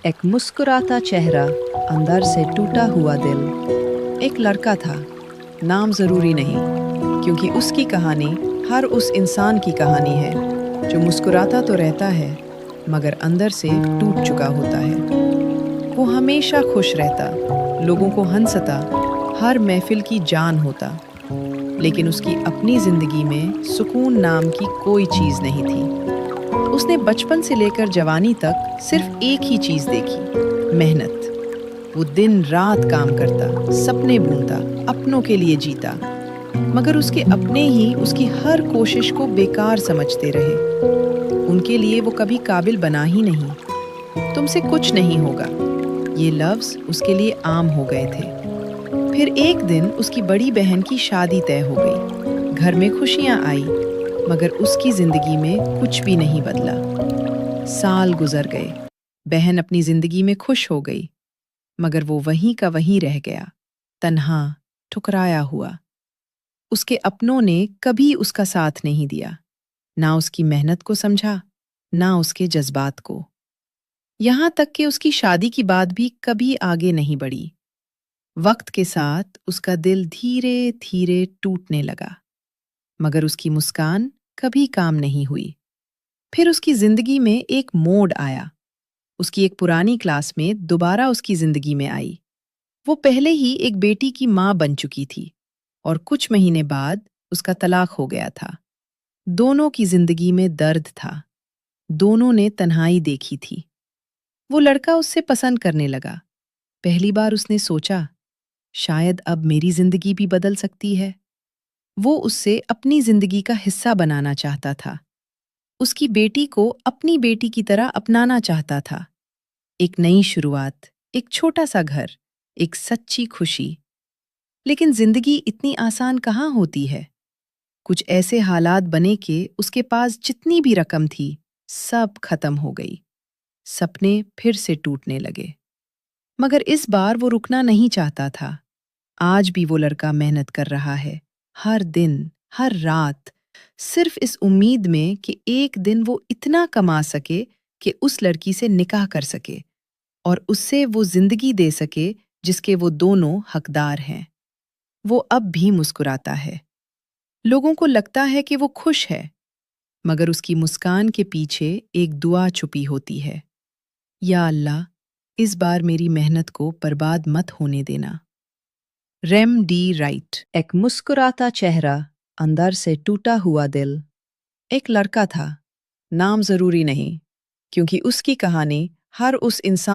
एक मुस्कुराता चेहरा, अंदर से टूटा हुआ दिल। एक लड़का था, नाम जरूरी नहीं, क्योंकि उसकी कहानी हर उस इंसान की कहानी है जो मुस्कुराता तो रहता है मगर अंदर से टूट चुका होता है। वो हमेशा खुश रहता, लोगों को हंसता, हर महफिल की जान होता, लेकिन उसकी अपनी जिंदगी में सुकून नाम की कोई चीज नहीं थी। उसने बचपन से लेकर जवानी तक सिर्फ एक ही चीज देखी, मेहनत। वो दिन रात काम करता, सपने बुनता, अपनों के लिए जीता, मगर उसके अपने ही उसकी हर कोशिश को बेकार समझते रहे। उनके लिए वो कभी काबिल बना ही नहीं। तुमसे कुछ नहीं होगा, ये लफ्ज उसके लिए आम हो गए थे। फिर एक दिन उसकी बड़ी बहन की शादी तय हो गई। घर में खुशियां आई, मगर उसकी जिंदगी में कुछ भी नहीं बदला। साल गुजर गए, बहन अपनी जिंदगी में खुश हो गई, मगर वो वहीं का वहीं रह गया, तन्हा, ठुकराया हुआ। उसके अपनों ने कभी उसका साथ नहीं दिया, ना उसकी मेहनत को समझा, ना उसके जज्बात को। यहाँ तक कि उसकी शादी की बात भी कभी आगे नहीं बढ़ी। वक्त के साथ उसका दिल धीरे धीरे टूटने लगा, मगर उसकी मुस्कान कभी काम नहीं हुई। फिर उसकी जिंदगी में एक मोड़ आया। उसकी एक पुरानी क्लासमेट दोबारा उसकी जिंदगी में आई। वो पहले ही एक बेटी की माँ बन चुकी थी और कुछ महीने बाद उसका तलाक हो गया था। दोनों की जिंदगी में दर्द था, दोनों ने तन्हाई देखी थी। वो लड़का उससे पसंद करने लगा। पहली बार उसने सोचा, शायद अब मेरी जिंदगी भी बदल सकती है। वो उससे अपनी जिंदगी का हिस्सा बनाना चाहता था, उसकी बेटी को अपनी बेटी की तरह अपनाना चाहता था। एक नई शुरुआत, एक छोटा सा घर, एक सच्ची खुशी। लेकिन जिंदगी इतनी आसान कहाँ होती है। कुछ ऐसे हालात बने कि उसके पास जितनी भी रकम थी, सब खत्म हो गई। सपने फिर से टूटने लगे। मगर इस बार वो रुकना नहीं चाहता था। आज भी वो लड़का मेहनत कर रहा है, हर दिन, हर रात, सिर्फ इस उम्मीद में कि एक दिन वो इतना कमा सके कि उस लड़की से निकाह कर सके और उससे वो जिंदगी दे सके जिसके वो दोनों हकदार हैं। वो अब भी मुस्कुराता है। लोगों को लगता है कि वो खुश है, मगर उसकी मुस्कान के पीछे एक दुआ छुपी होती है। या अल्लाह, इस बार मेरी मेहनत को बर्बाद मत होने देना। रेम डी राइट। एक मुस्कुराता चेहरा, अंदर से टूटा हुआ दिल। एक लड़का था, नाम जरूरी नहीं, क्योंकि उसकी कहानी हर उस इंसान